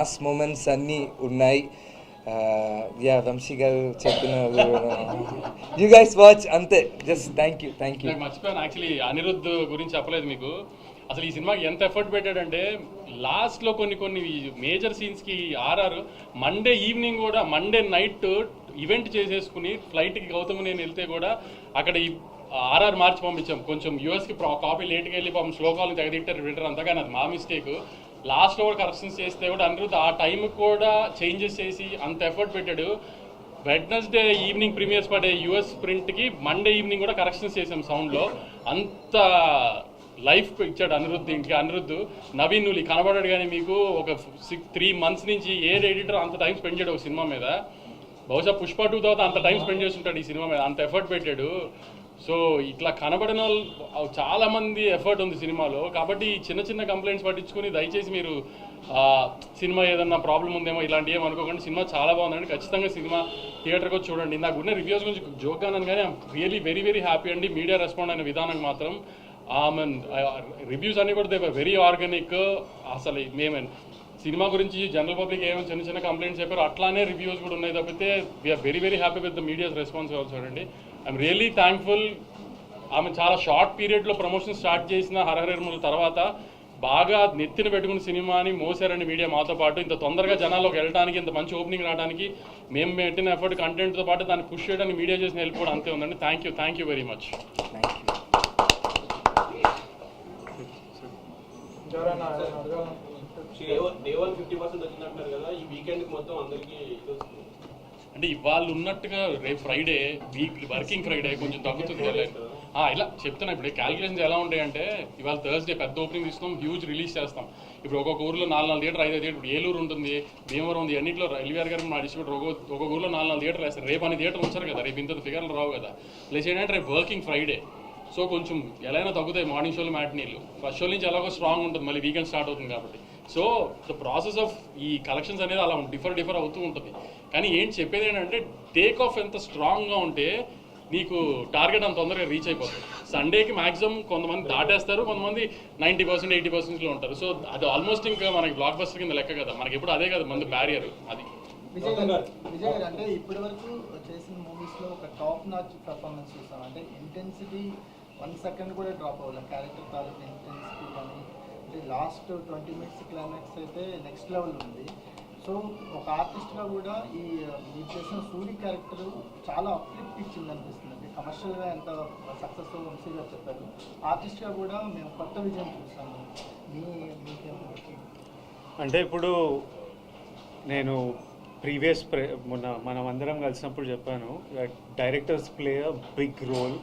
Mass moments అన్నీ ఉన్నాయి. Yeah Vamsi గారు చెప్పిన యూ గైస్ వాచ్ అంతే. Just thank you. మర్చిపోయాను యాక్చువల్లీ అనిరుద్ధ్ గురించి చెప్పలేదు మీకు. అసలు ఈ సినిమాకి ఎంత ఎఫర్ట్ పెట్టాడంటే లాస్ట్లో కొన్ని మేజర్ సీన్స్కి మండే ఈవినింగ్ కూడా మండే నైట్ ఈవెంట్ చేసేసుకుని ఫ్లైట్కి గౌతమ్ నేను వెళ్తే కూడా అక్కడ ఈ మార్చి పంపించాం. కొంచెం యూఎస్కి కాపీ లేట్కి వెళ్ళి పాపం శ్లోకాలను తెగదిట్టారు వింటర్ అంతా, కానీ అది మా మిస్టేక్. లాస్ట్లో కూడా కరెక్షన్స్ చేస్తే కూడా అనిరుద్ధ్ ఆ టైంకి కూడా చేంజెస్ చేసి అంత ఎఫర్ట్ పెట్టాడు. వెడ్నెస్డే ఈవినింగ్ ప్రీమియర్స్ పడే యూఎస్ ప్రింట్కి మండే ఈవినింగ్ కూడా కరెక్షన్స్ చేసాం సౌండ్లో. అంత లైఫ్ ఇచ్చాడు అనిరుద్ధ్. నవీన్ నులి కనబడాడు, కానీ మీకు ఒక 3 months నుంచి ఏ ఎడిటర్ అంత టైం స్పెండ్ చేయడు ఒక సినిమా మీద. బహుశా పుష్ప 2 తర్వాత అంత టైం స్పెండ్ చేస్తుంటాడు ఈ సినిమా మీద, అంత ఎఫర్ట్ పెట్టాడు. సో ఇట్లా కనబడిన వాళ్ళు చాలామంది ఎఫర్ట్ ఉంది సినిమాలో. కాబట్టి చిన్న కంప్లైంట్స్ పట్టించుకుని దయచేసి మీరు సినిమా ఏదన్నా ప్రాబ్లం ఉందేమో ఇలాంటి ఏం అనుకోకండి. సినిమా చాలా బాగుందండి. ఖచ్చితంగా సినిమా థియేటర్కి వచ్చి చూడండి. నాకు ఉన్న రివ్యూస్ గురించి జోక్గా అన్నాను, కానీ రియలీ వెరీ వెరీ హ్యాపీ అండి. మీడియా రెస్పాండ్ అయిన విధానం మాత్రం రివ్యూస్ అన్నీ కూడా దే వెరీ ఆర్గానిక్. అసలు సినిమా గురించి జనరల్ పబ్లిక్ ఏమైనా చిన్న కంప్లైంట్స్ చెప్పారు, అట్లానే రివ్యూస్ కూడా ఉన్నాయి తప్పితే we're very very happy with the media's response also అండి. I'm really thankful. ఆమె చాలా షార్ట్ పీరియడ్లో ప్రమోషన్ స్టార్ట్ చేసిన హరహరముల తర్వాత బాగా నెత్తిన పెట్టుకున్న సినిమాని మోసారండి మీడియా మాతో పాటు. ఇంత తొందరగా జనాల్లోకి వెళ్ళడానికి, ఇంత మంచి ఓపెనింగ్ రావడానికి మేము పెట్టిన ఎఫర్ట్ కంటెంట్తో పాటు దాన్ని పుష్ చేయడానికి మీడియా చేసిన హెల్ప్ కూడా అంతే ఉందండి. Thank you very much. అంటే ఇవాళ ఉన్నట్టుగా రేపు ఫ్రైడే వర్కింగ్ ఫ్రైడే కొంచెం తగ్గుతుంది ఇలా చెప్తున్నా. ఇప్పుడు క్యాలిక్యులేషన్స్ ఎలా ఉంటాయంటే ఇవాళ థర్స్డే పెద్ద ఓపెనింగ్ ఇస్తాం, హ్యూజ్ రిలీజ్ చేస్తాం. ఇప్పుడు ఒక్కొక్క ఊర్లో 4 థియేటర్ 5 థియేటర్. ఇప్పుడు ఏలూరు ఉంటుంది, భీమవరం ఉంది, అన్నింటిలో ఎల్వీఆర్ గారు మా డిస్ట్రిబ్యూటర్ ఒక్కొక్క ఊర్లో 4 థియేటర్లు వేస్తారు. రేపు అన్ని థియేటర్లు ఉంచారు కదా, రేపు ఇంత ఫిగర్లు రావు కదా. ప్లస్ ఏంటంటే రేపు వర్కింగ్ ఫ్రైడే, సో కొంచెం ఎలా అయినా తగ్గుతాయి మార్నింగ్ షోలు మ్యాట్నీలు. ఫస్ట్ షో నుంచి ఎలాగో స్ట్రాంగ్ ఉంటుంది, మళ్ళీ వీకెండ్ స్టార్ట్ అవుతుంది కాబట్టి. సో ద ప్రాసెస్ ఆఫ్ ఈ కలెక్షన్స్ అనేది అలా డిఫర్ అవుతూ ఉంటుంది. కానీ ఏంటి చెప్పేది ఏంటంటే టేక్ ఆఫ్ ఎంత స్ట్రాంగ్గా ఉంటే నీకు టార్గెట్ అంత తొందరగా రీచ్ అయిపోతుంది. సండేకి మ్యాక్సిమం కొంతమంది దాటేస్తారు, కొంతమంది 90% 80%లో ఉంటారు. సో అది ఆల్మోస్ట్ ఇంకా మనకి బ్లాక్ బస్టర్ కింద లెక్క కదా, మనకి ఎప్పుడు అదే కదా మంది బ్యారియర్. అది విజయ్ గారు అంటే ఇప్పటి వరకు చేసిన మూవీస్లో ఒక టాప్ నాచ్ పర్ఫార్మెన్స్ చూస్తాం. అంటే ఇంటెన్సిటీ 1 second కూడా డ్రాప్ అవ్వాలి, క్యారెక్టర్ తాలూకు ఇంటెన్సిటీ కానీ. అంటే లాస్ట్ 20 minutes క్లైమాక్స్ అయితే నెక్స్ట్ లెవెల్ ఉంది. సో ఒక ఆర్టిస్ట్గా కూడా ఈ మీరు చేసిన సూరి క్యారెక్టర్ చాలా అప్లిఫ్ట్ ఇచ్చింది అనిపిస్తుంది. కమర్షియల్గా ఎంత సక్సెస్ఫుల్ వంశీ గారు చెప్పారు, ఆర్టిస్ట్గా కూడా మేము కొత్త విజయం చూస్తాము. అంటే ఇప్పుడు నేను మనం అందరం కలిసినప్పుడు చెప్పాను, directors play a big role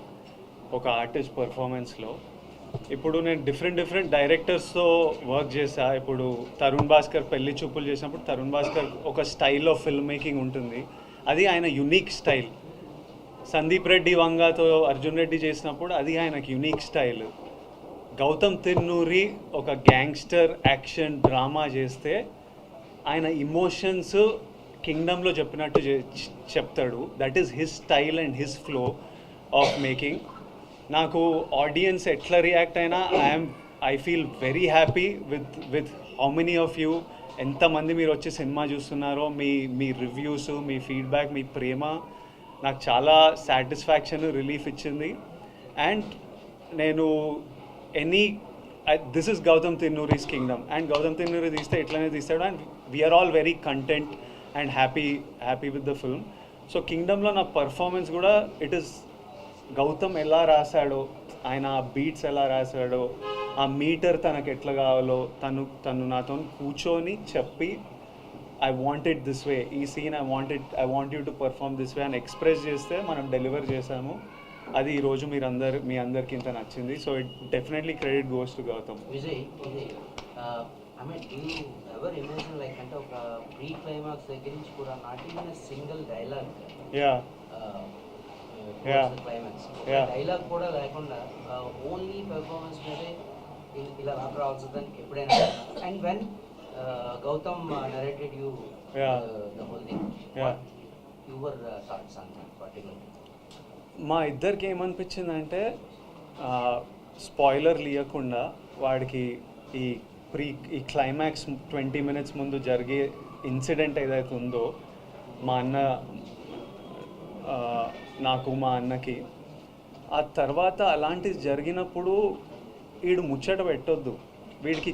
ఒక ఆర్టిస్ట్ పర్ఫార్మెన్స్లో. ఇప్పుడు నేను డిఫరెంట్ డైరెక్టర్స్తో వర్క్ చేశా. ఇప్పుడు తరుణ్ భాస్కర్ పెళ్లి చూపులు చేసినప్పుడు తరుణ్ భాస్కర్ ఒక స్టైల్ ఆఫ్ ఫిల్మ్ మేకింగ్ ఉంటుంది, అది ఆయన యునిక్ స్టైల్. సందీప్ రెడ్డి వంగాతో అర్జున్ రెడ్డి చేసినప్పుడు అది ఆయనకు యునిక్ స్టైల్. గౌతమ్ తిన్నూరి ఒక గ్యాంగ్స్టర్ యాక్షన్ డ్రామా చేస్తే ఆయన ఇమోషన్స్ కింగ్డమ్లో చెప్పినట్టు చెప్తాడు. That is his style and his flow of making. నాకు ఆడియన్స్ ఎట్లా రియాక్ట్ అయినా I feel very happy with how many of you, ఎంతమంది మీరు వచ్చి సినిమా చూస్తున్నారో, మీ రివ్యూస్, మీ ఫీడ్బ్యాక్, మీ ప్రేమ నాకు చాలా సాటిస్ఫాక్షన్, రిలీఫ్ ఇచ్చింది. అండ్ నేను this is Gautam Tinnuri's kingdom, and Gautam Tinnuri తీస్తే ఎట్లనే తీస్తాడు. And we're all very content and happy with the film. So కింగ్డమ్లో నా పర్ఫార్మెన్స్ కూడా ఇట్ ఈస్ గౌతమ్ ఎలా రాశాడో, ఆయన బీట్స్ ఎలా రాశాడో, ఆ మీటర్ తనకు ఎట్లా కావాలో తను నాతో కూర్చొని చెప్పి I want it this way, ఈ scene I want you to perform this way అని ఎక్స్ప్రెస్ చేస్తే మనం డెలివర్ చేసాము. అది ఈరోజు మీ అందరికి ఇంత నచ్చింది. So it definitely credit goes to Gautam. Vijay ever imagine like అంటే ఒక ప్రీ క్లైమాక్స్ దగ్గర నుంచి కూడా not even single dialogue, climax dialogue కూడా లేకుండా ఓన్లీ పెర్ఫార్మెన్స్ మీదే ఇలా రావాల్సిందని ఎప్పుడైనా. And when Gautam narrated you the whole thing, your thoughts on that particular? మా ఇద్దరికి ఏమనిపించిందంటే స్పాయిలర్ ఇవ్వకుండా వాడికి ఈ ఈ క్లైమాక్స్ 20 minutes ముందు జరిగే ఇన్సిడెంట్ ఏదైతే ఉందో మా అన్న నాకు మా అన్నకి ఆ తర్వాత అలాంటిది జరిగినప్పుడు వీడు ముచ్చట పెట్టొద్దు, వీడికి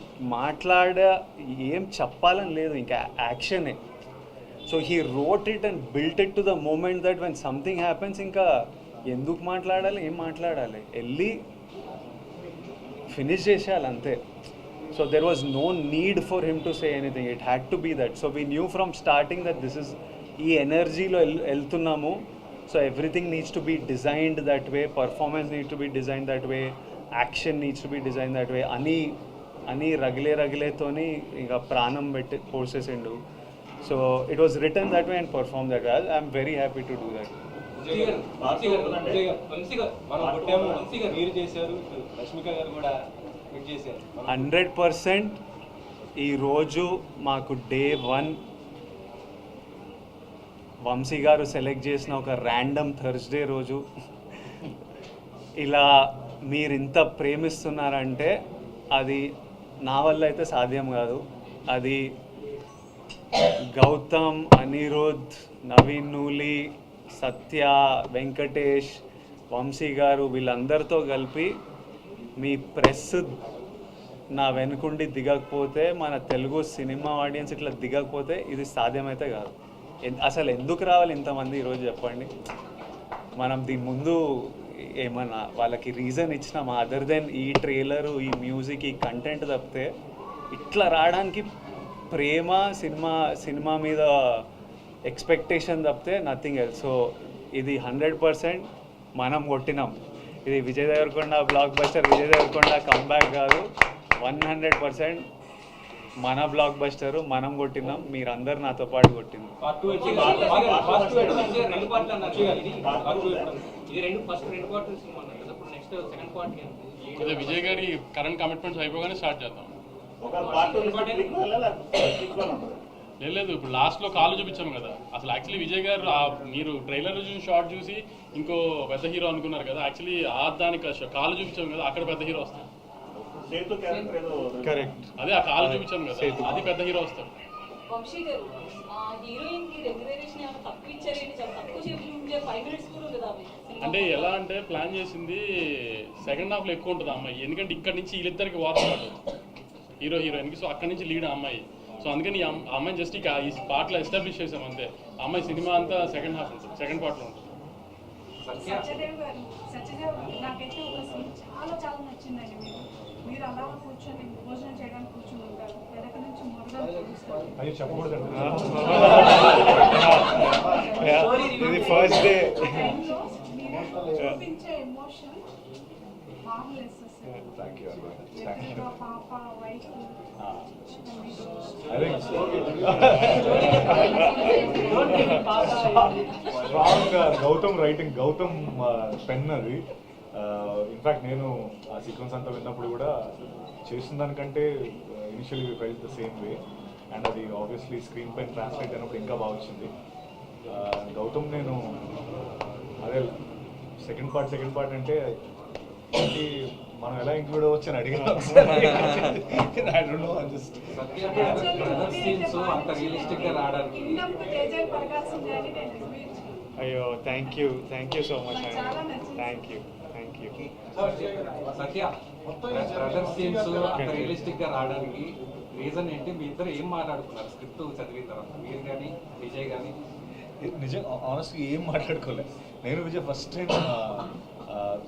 ఏం చెప్పాలని లేదు, ఇంకా యాక్షనే. So he wrote it and built it to the moment that when something happens ఇంకా ఎందుకు మాట్లాడాలి, ఏం మాట్లాడాలి, వెళ్ళి ఫినిష్ చేసేయాలి అంతే. So there was no need for him to say anything, it had to be that. So we knew from starting that this is ఈ ఎనర్జీలో వెళ్తున్నాము. So everything needs to be designed that way, performance needs to be design that way, action needs to be design that way అని రగిలేతోని ఇంకా ప్రాణం పెట్టి పోసేసిండు. So it was return that way and perform that way. I'm very happy to do that. 100% ఈరోజు మాకు day 1 Vamsi గారు select చేసిన ఒక ర్యాండమ్ థర్స్డే రోజు ఇలా మీరు ఇంత ప్రేమిస్తున్నారంటే అది నా వల్ల అయితే సాధ్యం కాదు. అది గౌతమ్, అనిరుద్, నవీన్ నూలి, సత్య, వెంకటేష్, వంశీ గారు వీళ్ళందరితో కలిపి మీ ప్రెస్ నా వెనుకుండి దిగకపోతే, మన తెలుగు సినిమా ఆడియన్స్ ఇట్లా దిగకపోతే ఇది సాధ్యమైతే కాదు. అసలు ఎందుకు రావాలి ఇంతమంది ఈరోజు చెప్పండి. మనం దీని ముందు ఏమన్నా వాళ్ళకి రీజన్ ఇచ్చినామా అదర్ దెన్ ఈ ట్రైలరు, ఈ మ్యూజిక్, ఈ కంటెంట్ తప్పితే ఇట్లా రావడానికి ప్రేమ, సినిమా మీద ఎక్స్పెక్టేషన్ తప్పితే నథింగ్ ఎల్స్. సో ఇది 100% మనం కొట్టినాం. ఇది Vijay Deverakonda blockbuster, Vijay Deverakonda comeback కాదు, 100% మన బ్లాక్ బస్టరు, మనం కొట్టినాం, మీరందరు నాతో పాటు కొట్టినాం. కొద్దిగా విజయ్ గారి కరెంట్ కమిట్మెంట్స్ అయిపోగానే స్టార్ట్ చేద్దాం. లేదు ఇప్పుడు లాస్ట్లో కాలు చూపించాం కదా. అసలు యాక్చువల్లీ విజయ్ గారు మీరు ట్రైలర్ చూసి షార్ట్ చూసి ఇంకో పెద్ద హీరో అనుకున్నారు కదా. యాక్చువల్లీ దానికి కాలు చూపించాం కదా, అక్కడ పెద్ద హీరో వస్తాడు. కరెక్ట్, అదే ఆ కాలు చూపించాం కదా, అది పెద్ద హీరో వస్తాడు. వంశీ గారు హీరోయిన్ కి రెగ్యులరేషన్ ఏమైనా తక్కువ ఇచ్చారేంటి? చాలా తక్కువ చెప్పి 5 minutes కూడా ఉంది అవి. అంటే ఎలా అంటే ప్లాన్ చేసింది సెకండ్ హాఫ్లో ఎక్కువ ఉంటుంది అమ్మాయి, ఎందుకంటే ఇక్కడ నుంచి వీళ్ళిద్దరికి వార్ స్టార్ట్ అవుతుంది హీరో హీరోయిన్కి. సో అక్కడ నుంచి లీడ్ అమ్మాయి. సో అందుకని ఈ అమ్మాయిని జస్ట్ ఇక ఈ పార్ట్లో ఎస్టాబ్లిష్ చేసాం అంతే. అమ్మాయి సినిమా అంతా సెకండ్ హాఫ్ ఉంటుంది, సెకండ్ పార్ట్లో ఉంటుంది. సత్యదేవ్ నాకైతే ఒక సీన్ చాలా నచ్చిందండి. మీరు అలా కూర్చొని భోజనం చేయడానికి కూర్చొని ఉంటారు, వెనక నుంచి ఇది ఫస్ట్ డే చూపించే ఎమోషన్ మార్వెలెస్ అసలు. పాప wife strong Gautam writing, Gautam pen అది. ఇన్ఫ్యాక్ట్ నేను ఆ సీక్వెన్స్ అంతా విన్నప్పుడు కూడా చేసిన దానికంటే initially we felt the same way. And అది ఆబ్వియస్లీ స్క్రీన్ పైన ట్రాన్స్లేట్ అయినప్పుడు ఇంకా బాగా వచ్చింది. గౌతమ్ నేను అదే సెకండ్ పార్ట్ అంటే మనం ఎలా ఇంక్లూడ్ అవ్వచ్చు అని అడిగాను. అయ్యో థ్యాంక్ యూ సో మచ్ అండి, thank you. Satya brother scenes అంత రియలిస్టిక్ గా రావడానికి రీజన్ ఏంటి? మీ ఇద్దరు ఏం మాట్లాడుకున్నారు స్క్రిప్ట్ చదివిన తర్వాత, మీరు కానీ విజయ్ కానీ? నిజం ఆనెస్ట్గా ఏం మాట్లాడుకోలేదు. నేను విజయ్ ఫస్ట్ టైం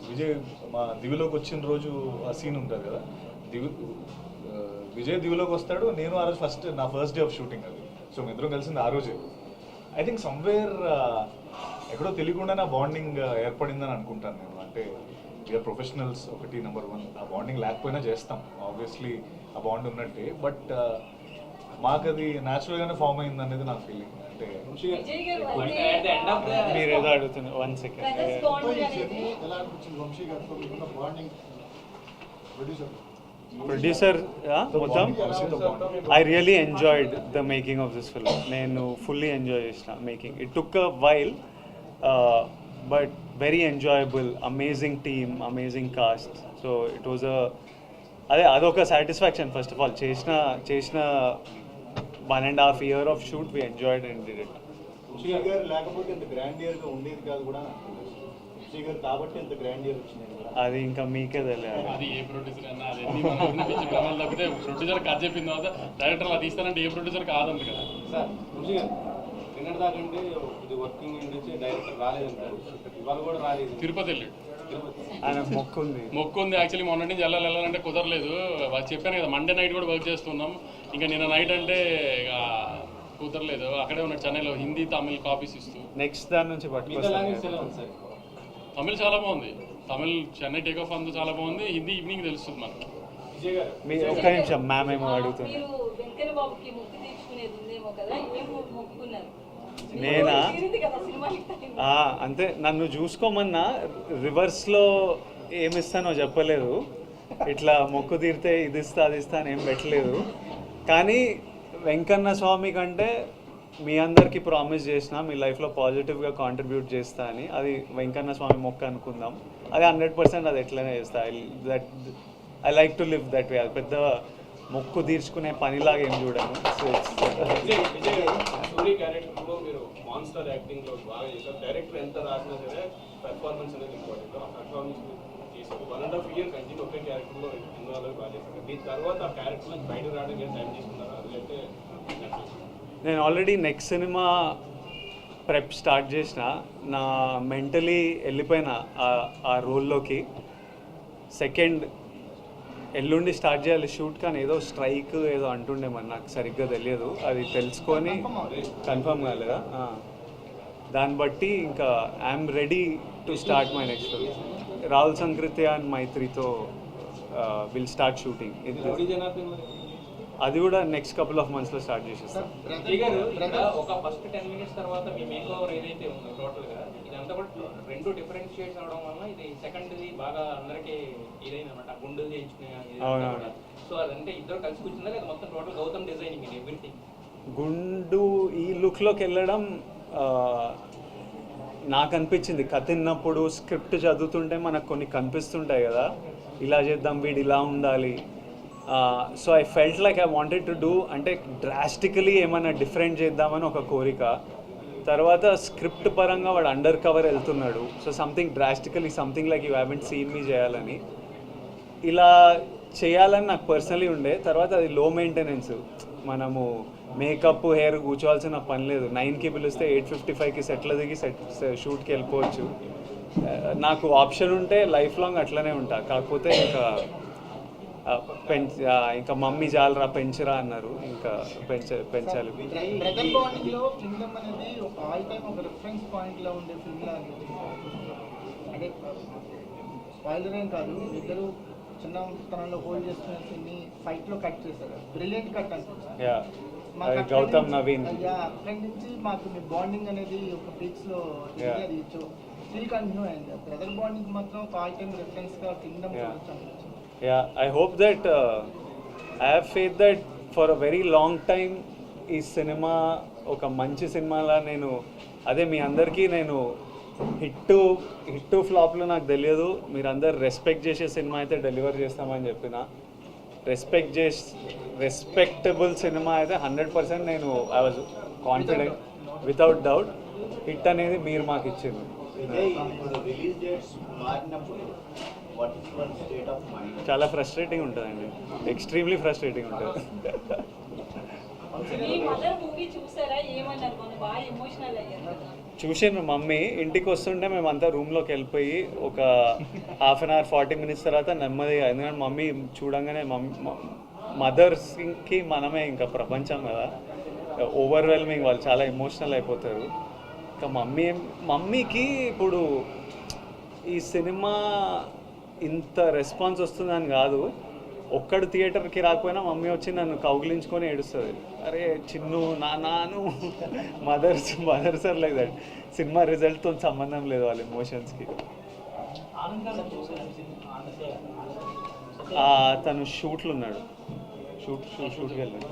విజయ్ మా దివిలోకి వచ్చిన రోజు ఆ సీన్ ఉంటుంది కదా, విజయ్ దివిలోకి వస్తాడు, నేను ఆ రోజు నా ఫస్ట్ డే ఆఫ్ షూటింగ్ అది. సో మీ ఇద్దరం కలిసింది ఆ రోజే. ఐ థింక్ సమ్వేర్ ఎక్కడో తెలియకుండా నా బాండింగ్ ఏర్పడిందని అనుకుంటాను నేను. అంటే వీఆర్ ప్రొఫెషనల్స్ ఒకటి, నెంబర్ 1. ఆ బాండింగ్ లేకపోయినా చేస్తాం ఆబ్వియస్లీ, ఆ బాండ్ ఉన్నట్టే. బట్ మాకు అది న్యాచురల్గానే ఫామ్ అయింది అనేది నా ఫీలింగ్. అంటే మీరు ఏదో అడుగుతున్నారు, 1 second. ప్రొడ్యూసర్ మొత్తం I really enjoyed the making of this film. నేను ఫుల్లీ ఎంజాయ్ చేసిన making. It took a while but very enjoyable, amazing team, amazing cast. So it was a అదొక సాటిస్ఫాక్షన్. ఫస్ట్ ఆఫ్ ఆల్ చేసిన 1.5 year of shoot we enjoyed and did it. Vamsi garu లేకపోతే ఇంత గ్రాండియర్గా ఉండేది కాదు కూడా, వంశీ గారు కాబట్టి ఇంత గ్రాండియర్ వచ్చింది కూడా. అది ఇంకా మీకే తెలియాలి. అది ఏ ప్రొడ్యూసర్ అన్నా అది ఎన్ని మనం పిచ్చి భ్రమలు తప్పితే ప్రొడ్యూసర్ కథ చెప్పిన తర్వాత డైరెక్టర్ అలా తీస్తానంటే ఏ ప్రొడ్యూసర్ కాదంట కదా. సార్ వంశీ గారు నిన్నటి దాకంటే ఇది వర్కింగ్ నుంచి డైరెక్టర్ రాలేదంటారు, ఇవాళ కూడా రాలేదు. తిరుపతి వెళ్ళాడు. ఆయన మొక్కు ఉంది యాక్చువల్లీ మొన్న నుంచి వెళ్ళాలంటే కుదరలేదు. వాళ్ళు చెప్పాను కదా మండే నైట్ కూడా వర్క్ చేస్తున్నాం. ఇంకా నిన్న నైట్ అంటే ఇక కుదరలేదు. అక్కడే ఉన్నాడు చెన్నైలో హిందీ తమిళ్ కాపీస్ ఇస్తూ. నెక్స్ట్ దాని నుంచి తమిళ్ చాలా బాగుంది. తమిళ్ చెన్నై టేక్ ఆఫ్ అంతా చాలా బాగుంది. హిందీ ఈవినింగ్ తెలుస్తుంది మనకి. మీ ఒక్క నిమిషం మ్యామ్ ఏమో అడుగుతుంది. మీరు వెంకన్న బాబుకి మొక్కు తీర్చుకునేది ఉందేమో కదా, ఏం మొక్కుకున్నారు? నేనా? తీరింది కదా సినిమాకి టైం. అంతే, నన్ను చూసుకోమన్నా రివర్స్లో ఏమిస్తానో చెప్పలేదు. ఇట్లా మొక్కు తీరితే ఇది ఇస్తా అది ఇస్తా అని ఏం పెట్టలేదు. కానీ వెంకన్న స్వామి కంటే మీ అందరికీ ప్రామిస్ చేసిన మీ లైఫ్లో పాజిటివ్గా కాంట్రిబ్యూట్ చేస్తా అని. అది వెంకన్న స్వామి మొక్క అనుకుందాం. అది 100% అది ఎట్లనే చేస్తా. I like to live that way. అది పెద్ద మొక్కు తీర్చుకునే పనిలాగా ఏం చూడను. స్టోరీ క్యారెక్టర్లో మీరు మాన్స్టర్ యాక్టింగ్లో బాగా చేశారు. డైరెక్టర్ ఎంత రాసినా సరే పెర్ఫార్మెన్స్ అనేది ఇంపార్టెంట్. ఆ పెర్ఫార్మెన్స్ చేశారు. 1.5 year కంటిన్యూ ఒకే క్యారెక్టర్లో ఇన్వాల్వ్ బాగా చేశారు. దీని తర్వాత ఆ క్యారెక్టర్ నుంచి బయట రావడానికి టైం తీసుకున్నారా, లేదంటే నేను already next cinema prep start చేసిన. నా మెంటలీ వెళ్ళిపోయిన ఆ రోల్లోకి. సెకండ్ ఎల్లుండి స్టార్ట్ చేయాలి షూట్, కానీ ఏదో స్ట్రైక్ ఏదో అంటుండే మరి నాకు సరిగ్గా తెలియదు. అది తెలుసుకొని కన్ఫర్మ్ కాలేదా, దాన్ని బట్టి ఇంకా I'm ready to start my next film. Rahul Sankriti and మైత్రితో విల్ స్టార్ట్ షూటింగ్. అది కూడా నెక్స్ట్ కపుల్ ఆఫ్ మంత్స్లో స్టార్ట్ చేసేస్తాం. ఒక ఫస్ట్ 10 minutes తర్వాత మీ మేక్ ఓవర్ ఏదైతే ఉందో టోటల్గా ఇదంతా కూడా 2 different షేడ్స్ అవడం వల్ల ఇది సెకండ్ది బాగా అందరికీ ఇదైంది అనమాట. గుండెలు చేయించుకునే. సో అదంటే ఇద్దరు కలిసి కూర్చుందా లేదా మొత్తం టోటల్ గౌతమ్ డిజైనింగ్ ఇది ఎవ్రీథింగ్? గుండు ఈ లుక్లోకి వెళ్ళడం నాకు అనిపించింది. కథ విన్నప్పుడు స్క్రిప్ట్ చదువుతుంటే మనకు కొన్ని కనిపిస్తుంటాయి కదా, ఇలా చేద్దాం, వీడు ఇలా ఉండాలి. So I felt like I wanted to do, అంటే డ్రాస్టికలీ ఏమైనా డిఫరెంట్ చేద్దామని ఒక కోరిక. తర్వాత స్క్రిప్ట్ పరంగా వాడు అండర్ కవర్ వెళ్తున్నాడు. So something drastically, something like you haven't seen మీ చేయాలని, ఇలా చేయాలని నాకు పర్సనలీ ఉండే. తర్వాత అది లో మెయింటెనెన్స్. మనము మేకప్ హెయిర్ కూర్చోవాల్సిన పని లేదు. 9కి పిలిస్తే 8:55కి సెట్లో దిగి షూట్కి వెళ్ళిపోవచ్చు. నాకు ఆప్షన్ ఉంటే లైఫ్ లాంగ్ అట్లనే ఉంటా. కాకపోతే ఇంకా మమ్మీ చాలరా పెంచరా అన్నారు, ఇంకా పెంచాలి. బ్రదర్ బాండింగ్లో కింగ్డమ్ అనేది ఒక ఆల్ టైమ్ ఒక రిఫరెన్స్ పాయింట్లో ఉండే ఫిల్మ్ అంటే స్పాయిలర్ ఏం కాదు, ఇద్దరు చిన్నతనంలో హోల్డ్ చేసుకునే సీన్ని ఫైట్లో కట్ చేశారు. బ్రిలియంట్ కట్ అనిపించింది. గౌతమ్ నవీన్ అక్కడి నుంచి మాకు మీ బాండింగ్ అనేది ఒక పీక్స్లో అది స్టిల్ కంటిన్యూ అయింది. బ్రదర్ బాండింగ్ మాత్రం ఒక ఆల్ టైమ్ రిఫరెన్స్గా కింగ్డమ్ చూడొచ్చు అనిపించింది. I hope that I have faith that for a very long time ఈ సినిమా ఒక మంచి సినిమాలా నేను అదే మీ అందరికీ నేను హిట్ ఫ్లాప్లో నాకు తెలియదు. మీరందరు రెస్పెక్ట్ చేసే సినిమా అయితే డెలివర్ చేస్తామని చెప్పిన. రెస్పెక్టబుల్ సినిమా అయితే 100% నేను I was confident without doubt. Hit అనేది మీరు మాకు ఇచ్చింది. చాలా ఫ్రస్ట్రేటింగ్ ఉంటుందండి, ఎక్స్ట్రీమ్లీ ఫ్రస్ట్రేటింగ్ ఉంటుంది. చూసిండ్రు మమ్మీ. ఇంటికి వస్తుంటే మేమంతా రూమ్లోకి వెళ్ళిపోయి ఒక 1/2 hour 40 minutes తర్వాత నెమ్మదిగా, ఎందుకంటే మమ్మీ చూడంగానే మదర్స్కి మనమే ఇంకా ప్రపంచం కదా, ఓవర్వెల్మింగ్, వాళ్ళు చాలా ఎమోషనల్ అయిపోతారు. ఇంకా మమ్మీకి ఇప్పుడు ఈ సినిమా ఇంత రెస్పాన్స్ వస్తుందని కాదు, ఒక్కడు థియేటర్కి రాకపోయినా మమ్మీ వచ్చి నన్ను కౌగిలించుకొని ఏడుస్తుంది. అరే చిన్ను నాను mothers are like that. Cinema రిజల్ట్తో సంబంధం లేదు వాళ్ళ ఎమోషన్స్కి. తను షూట్లు ఉన్నాడు, షూట్కి వెళ్ళాడు.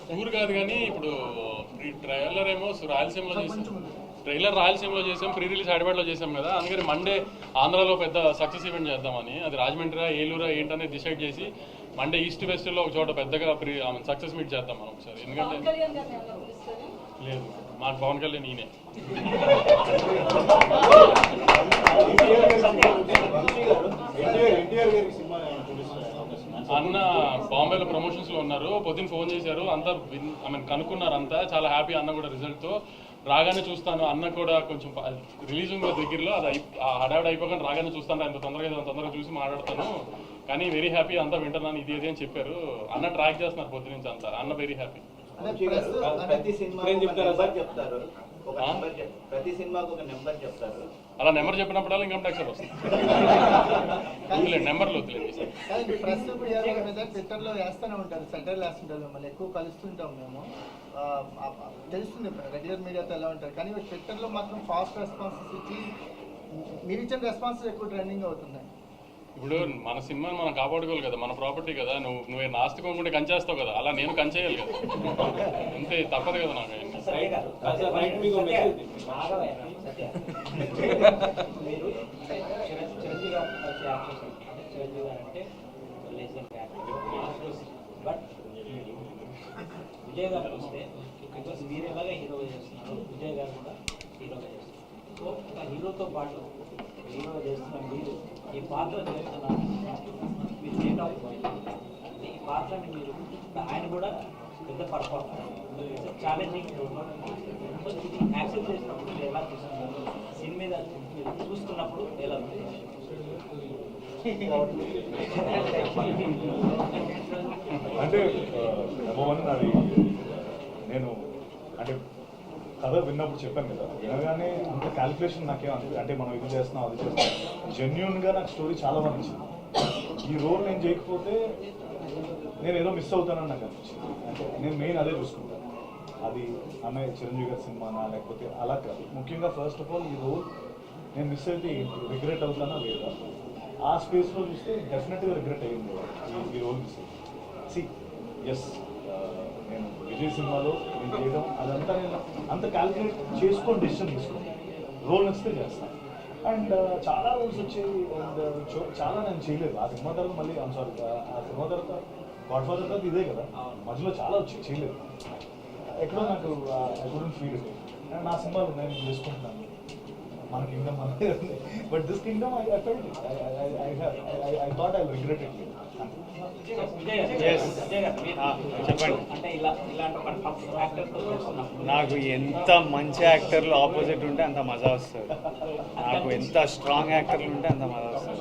టూర్ కాదు కానీ ఇప్పుడు ఈ ట్రైలర్ ఏమో రాయలసీమలో చేశారు. ట్రైలర్ రాయలసీమలో చేసాం, ప్రీ రిలీజ్ హైదరాబాద్లో చేసాం కదా, అందుకని మండే ఆంధ్రాలో పెద్ద సక్సెస్ ఈవెంట్ చేద్దామని. అది రాజమండ్రి ఏలూరా ఏంటనేది డిసైడ్ చేసి మండే ఈస్ట్ వెస్ట్లో ఒక చోట పెద్దగా సక్సెస్ మీట్ చేద్దాం మనం ఒకసారి. ఎందుకంటే పవన్ కళ్యాణ్ గారిని ఏమన్నా పిలుస్తారా? లేదు, మాకు పవన్ కళ్యాణ్ ఈయనే. అన్న బాంబేలో ప్రమోషన్స్ లో ఉన్నారు, పొద్దున్న ఫోన్ చేశారు, అంతా కనుక్కున్నారు, అంతా చాలా హ్యాపీ. అన్న కూడా రిజల్ట్తో రాగానే చూస్తాను, అన్న కూడా కొంచెం రిలీజ్ ఉంది దగ్గరలో, అది హడావిడి అయిపోకుండా రాగానే చూస్తాను, అంత తొందరగా చూసి మాట్లాడతాను, కానీ వెరీ హ్యాపీ, అంతా వింటున్నాను, ఇది అని చెప్పారు. అన్న ట్రాక్ చేస్తున్నారు పొద్దు నుంచి అంతా, అన్న వెరీ హ్యాపీ. ప్రతి సినిమాకు ఒక నెంబర్ చెప్తారు. అలా నెంబర్ చెప్పినప్పుడల్లా ఇన్కమ్ ట్యాక్స్ వస్తుంది. నెంబర్లు వద్దులేదు. ప్రెస్ మీద ట్విట్టర్లో వేస్తూనే ఉంటారు, సెంటర్లు వేస్తుంటారు, మిమ్మల్ని ఎక్కువ కలుస్తుంటాం మేము, తెలుస్తుంది రెగ్యులర్ మీడియాతో ఎలా ఉంటారు, కానీ ట్విట్టర్లో మాత్రం ఫాస్ట్ రెస్పాన్సెస్ ఇచ్చి మీరు ఇచ్చిన రెస్పాన్సెస్ ఎక్కువ ట్రెండింగ్ అవుతున్నాయి. ఇప్పుడు మన సినిమాని మనం కాపాడుకోవాలి కదా, మన ప్రాపర్టీ కదా, నువ్వు నాస్తికోకుండా కంచేస్తావు కదా, అలా నేను కంచేయాలి కదా, అంతే, తప్పదు కదా నాకు. మీరు చిరంజీవి గారు అంటే బట్ విజయ్ గారు వస్తే బికాస్ మీరు ఎలాగ హీరోగా చేస్తున్నారు, విజయ్ గారు కూడా హీరోగా చేస్తున్నారు. సో ఒక హీరోతో పాటు హీరోగా చేస్తున్న మీరు ఈ పాత్ర చేస్తున్నారు, మీరు స్టేట్ ఆఫ్ ఈ పాత్రని మీరు ఆయన కూడా పెద్ద పర్ఫార్మర్ ఛాలెంజింగ్ ఇది యాక్సెప్ట్ చేసినప్పుడు మీరు ఎలా చూస్తున్నారు, సీన్ మీద చూస్తున్నప్పుడు ఎలా ఉంది? అంటే నెంబర్ వన్ అది నేను అంటే కథ విన్నప్పుడు చెప్పాను కదా, వినగానే అంత క్యాలిక్యులేషన్ నాకేం అంటే మనం ఇది చేస్తున్నాం అది చేస్తున్నాం, జెన్యున్గా నాకు స్టోరీ చాలా బాగా నచ్చింది. ఈ రోల్ నేను చేయకపోతే నేను ఏదో మిస్ అవుతానని నాకు అనిపించింది. అంటే నేను మెయిన్ అదే చూసుకుంటాను, అది అన్నయ్య చిరంజీవి గారి సినిమానా లేకపోతే అలా కాదు. ముఖ్యంగా ఫస్ట్ ఆఫ్ ఆల్ ఈ రోల్ నేను మిస్ అయితే రిగ్రెట్ అవుతానా లేదా, ఆ స్పేస్లో చూస్తే డెఫినెట్గా రిగ్రెట్ అయ్యింది ఈ రోల్ మిస్ అయ్యింది. సి ఎస్ నేను విజయ్ సినిమాలో నేను చేయడం అదంతా నేను అంత క్యాలిక్యులేట్ చేసుకొని డెసిషన్ తీసుకున్నాను, రోల్ నచ్చితే చేస్తాను. అండ్ చాలా రోల్స్ వచ్చాయి, అండ్ చాలా నేను చేయలేదు ఆ సినిమా తర్వాత. మళ్ళీ సారీ, ఆ సినిమా తర్వాత గాడ్ ఫాదర్ తర్వాత ఇదే కదా, మధ్యలో చాలా వచ్చి చేయలేదు. ఎక్కడో నాకు I couldn't feel it. And నా సినిమాలు నేను చేసుకుంటున్నాను, మన కింగ్డమ్ మనదే ఉంది, but this Kingdom I felt it, I thought I regret it. నాకు ఎంత మంచి యాక్టర్లు ఆపోజిట్ ఉంటే అంత మజా వస్తుంది, నాకు ఎంత స్ట్రాంగ్ యాక్టర్లు ఉంటే అంత మజా వస్తుంది.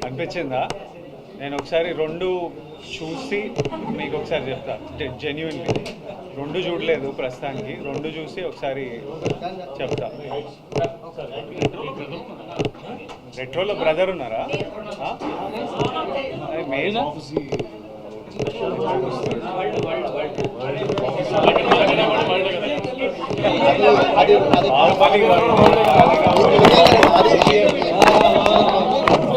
అనిపించిందా? నేను ఒకసారి రెండు చూసి మీకు ఒకసారి చెప్తా, జెన్యున్లీ రెండు చూడలేదు ప్రస్తుతానికి, రెండు చూసి ఒకసారి చెప్తా. రెట్రోలో బ్రదర్ ఉన్నారా? మెయిన్ అది